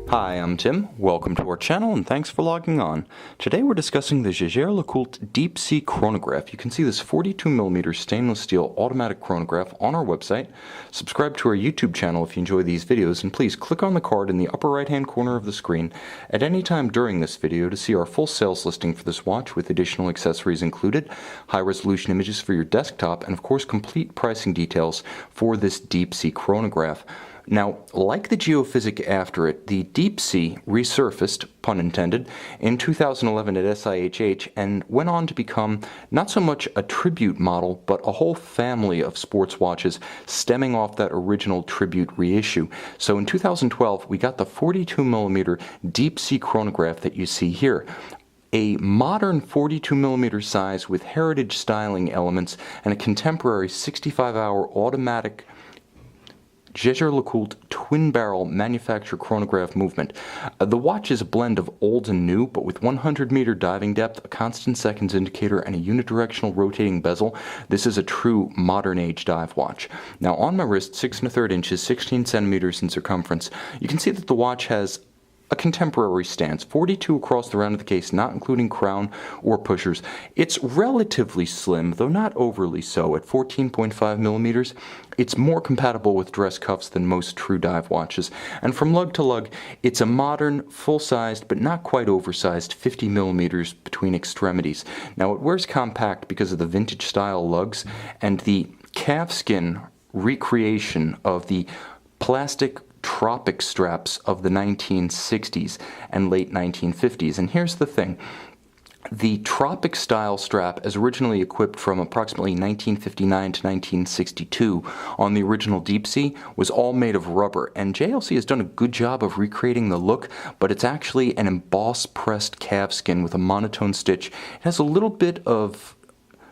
Hi, I'm Tim. Welcome to our channel and thanks for logging on. Today we're discussing the Jaeger-LeCoultre Deep Sea Chronograph. You can see this 42mm stainless steel automatic chronograph on our website. Subscribe to our YouTube channel if you enjoy these videos, and please click on the card in the upper right hand corner of the screen at any time during this video to see our full sales listing for this watch with additional accessories included, high resolution images for your desktop, and of course complete pricing details for this deep sea chronograph. Now, like the geophysic after it, the deep sea resurfaced, pun intended, in 2011 at SIHH and went on to become not so much a tribute model, but a whole family of sports watches stemming off that original tribute reissue. So in 2012, we got the 42mm deep sea chronograph that you see here. A modern 42mm size with heritage styling elements and a contemporary 65-hour automatic Jaeger-LeCoultre twin-barrel manufactured chronograph movement. The watch is a blend of old and new, but with 100-meter diving depth, a constant seconds indicator, and a unidirectional rotating bezel. This is a true modern-age dive watch. Now on my wrist, 6 1/3 inches, 16 centimeters in circumference, you can see that the watch has a contemporary stance, 42 across the round of the case, not including crown or pushers. It's relatively slim, though not overly so, at 14.5 millimeters. It's more compatible with dress cuffs than most true dive watches. And from lug to lug, it's a modern, full-sized, but not quite oversized 50 millimeters between extremities. Now it wears compact because of the vintage style lugs and the calfskin recreation of the plastic tropics straps of the 1960s and late 1950s. And here's the thing. The tropic style strap, as originally equipped from approximately 1959 to 1962 on the original Deep Sea, was all made of rubber, and JLC has done a good job of recreating the look, but it's actually an embossed pressed calfskin with a monotone stitch. It has a little bit of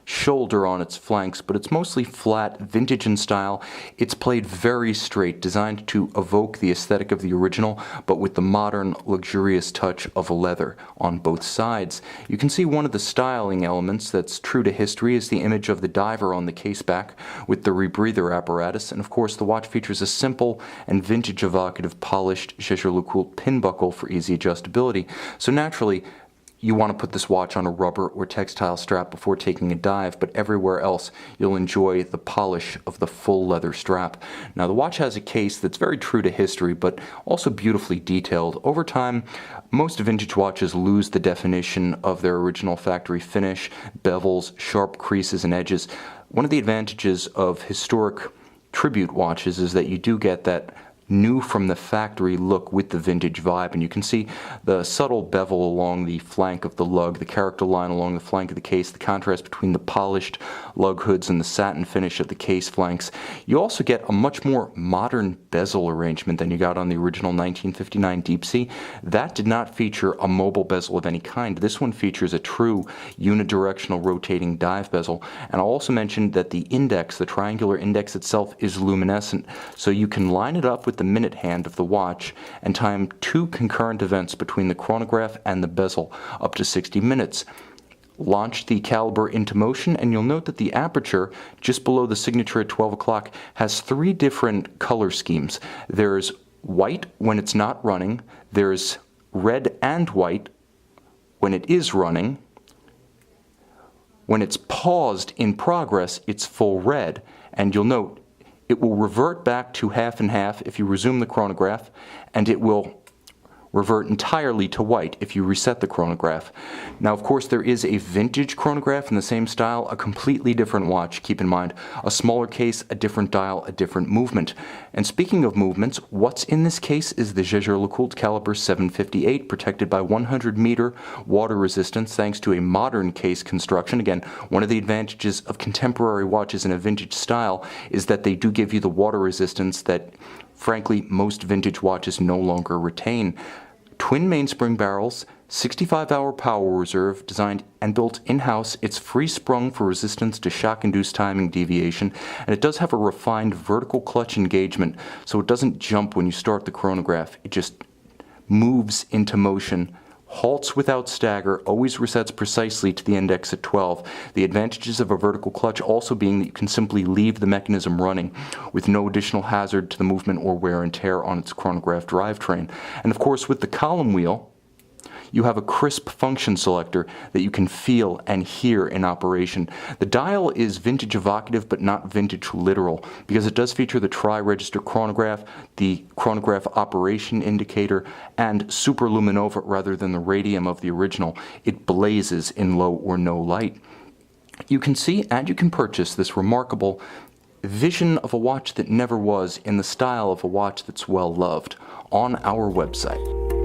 shoulder on its flanks, but it's mostly flat, vintage in style. It's played very straight, designed to evoke the aesthetic of the original, but with the modern, luxurious touch of leather on both sides. You can see one of the styling elements that's true to history is the image of the diver on the caseback with the rebreather apparatus, and of course the watch features a simple and vintage evocative polished Jaeger-LeCoultre pin buckle for easy adjustability. So naturally, you want to put this watch on a rubber or textile strap before taking a dive, but everywhere else you'll enjoy the polish of the full leather strap. Now the watch has a case that's very true to history, but also beautifully detailed. Over time, most vintage watches lose the definition of their original factory finish, bevels, sharp creases and edges. One of the advantages of historic tribute watches is that you do get that new from the factory look with the vintage vibe, and you can see the subtle bevel along the flank of the lug, the character line along the flank of the case, the contrast between the polished lug hoods and the satin finish of the case flanks. You also get a much more modern bezel arrangement than you got on the original 1959 Deep Sea. That did not feature a mobile bezel of any kind. This one features a true unidirectional rotating dive bezel, and I'll also mention that the index, the triangular index itself, is luminescent, so you can line it up with the minute hand of the watch and time two concurrent events between the chronograph and the bezel up to 60 minutes. Launch the caliber into motion, and you'll note that the aperture just below the signature at 12 o'clock has three different color schemes. There's white when it's not running, there's red and white when it is running. When it's paused in progress, it's full red, and you'll note it will revert back to half and half if you resume the chronograph, and it will revert entirely to white if you reset the chronograph. Now, of course, there is a vintage chronograph in the same style, a completely different watch, keep in mind. A smaller case, a different dial, a different movement. And speaking of movements, what's in this case is the Jaeger-LeCoultre caliber 758, protected by 100-meter water resistance thanks to a modern case construction. Again, one of the advantages of contemporary watches in a vintage style is that they do give you the water resistance that, frankly, most vintage watches no longer retain. Twin mainspring barrels, 65-hour power reserve, designed and built in-house. It's free-sprung for resistance to shock-induced timing deviation, and it does have a refined vertical clutch engagement, so it doesn't jump when you start the chronograph. It just moves into motion halts without stagger, always resets precisely to the index at 12. The advantages of a vertical clutch also being that you can simply leave the mechanism running with no additional hazard to the movement or wear and tear on its chronograph drivetrain. And of course, with the column wheel, you have a crisp function selector that you can feel and hear in operation. The dial is vintage evocative but not vintage literal because it does feature the tri-register chronograph, the chronograph operation indicator, and superluminova rather than the radium of the original. It blazes in low or no light. You can see and you can purchase this remarkable vision of a watch that never was in the style of a watch that's well loved on our website.